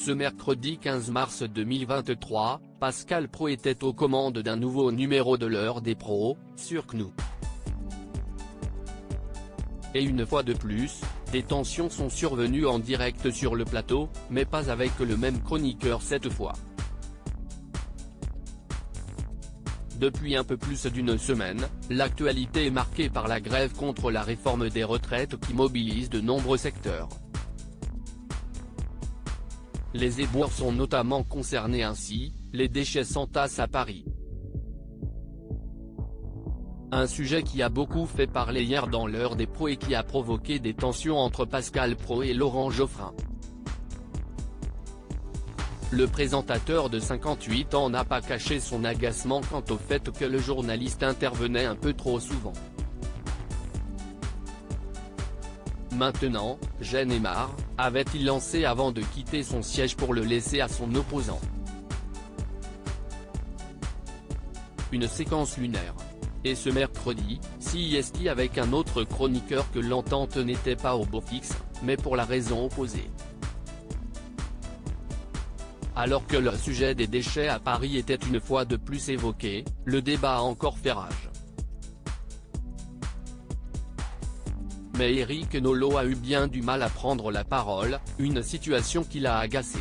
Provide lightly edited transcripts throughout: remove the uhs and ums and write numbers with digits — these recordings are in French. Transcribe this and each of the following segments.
Ce mercredi 15 mars 2023, Pascal Praud était aux commandes d'un nouveau numéro de l'heure des pros, sur CNOO. Et une fois de plus, des tensions sont survenues en direct sur le plateau, mais pas avec le même chroniqueur cette fois. Depuis un peu plus d'une semaine, l'actualité est marquée par la grève contre la réforme des retraites qui mobilise de nombreux secteurs. Les éboueurs sont notamment concernés ainsi, les déchets s'entassent à Paris. Un sujet qui a beaucoup fait parler hier dans l'heure des pros et qui a provoqué des tensions entre Pascal Praud et Laurent Geoffrin. Le présentateur de 58 ans n'a pas caché son agacement quant au fait que le journaliste intervenait un peu trop souvent. Maintenant, j'en ai marre, avait-il lancé avant de quitter son siège pour le laisser à son opposant. Une séquence lunaire. Et ce mercredi, CIST avec un autre chroniqueur que l'entente n'était pas au beau fixe, mais pour la raison opposée. Alors que le sujet des déchets à Paris était une fois de plus évoqué, le débat a encore fait rage. Mais Éric Nolot a eu bien du mal à prendre la parole, une situation qui l'a agacé.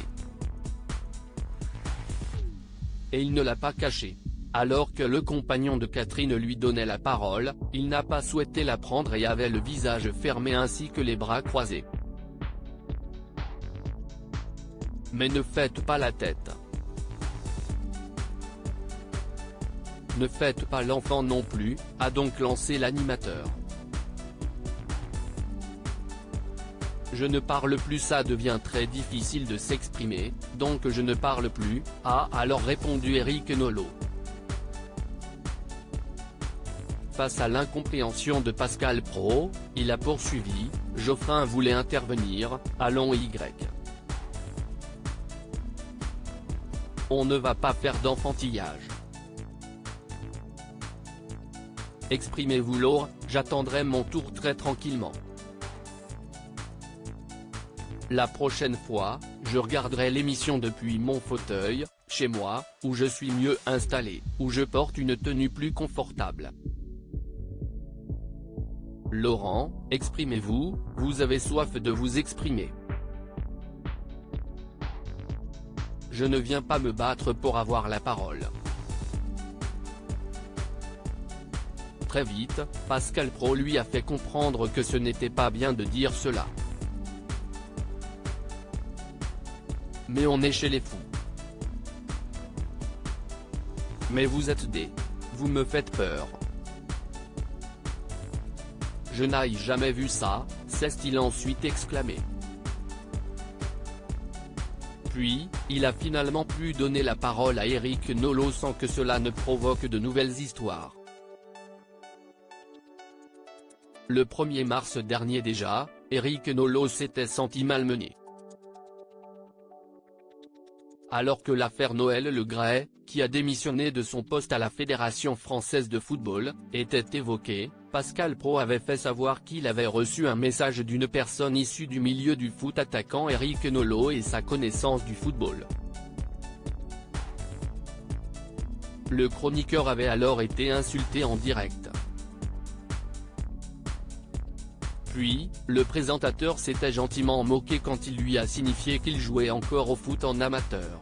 Et il ne l'a pas caché. Alors que le compagnon de Catherine lui donnait la parole, il n'a pas souhaité la prendre et avait le visage fermé ainsi que les bras croisés. Mais ne faites pas la tête. Ne faites pas l'enfant non plus, a donc lancé l'animateur. Je ne parle plus, ça devient très difficile de s'exprimer, donc je ne parle plus, a alors répondu Éric Nolot. Face à l'incompréhension de Pascal Praud, il a poursuivi, Geoffrin voulait intervenir, allons Y. On ne va pas faire d'enfantillage. Exprimez-vous Laure, j'attendrai mon tour très tranquillement. La prochaine fois, je regarderai l'émission depuis mon fauteuil, chez moi, où je suis mieux installé, où je porte une tenue plus confortable. Laurent, exprimez-vous, vous avez soif de vous exprimer. Je ne viens pas me battre pour avoir la parole. Très vite, Pascal Praud lui a fait comprendre que ce n'était pas bien de dire cela. Mais on est chez les fous. Mais vous êtes des... Vous me faites peur. Je n'ai jamais vu ça, s'est-il ensuite exclamé. Puis, il a finalement pu donner la parole à Éric Nolot sans que cela ne provoque de nouvelles histoires. Le 1er mars dernier déjà, Éric Nolot s'était senti malmené. Alors que l'affaire Noël Le Graët, qui a démissionné de son poste à la Fédération française de football, était évoquée, Pascal Praud avait fait savoir qu'il avait reçu un message d'une personne issue du milieu du foot attaquant Éric Nolot et sa connaissance du football. Le chroniqueur avait alors été insulté en direct. Puis, le présentateur s'était gentiment moqué quand il lui a signifié qu'il jouait encore au foot en amateur.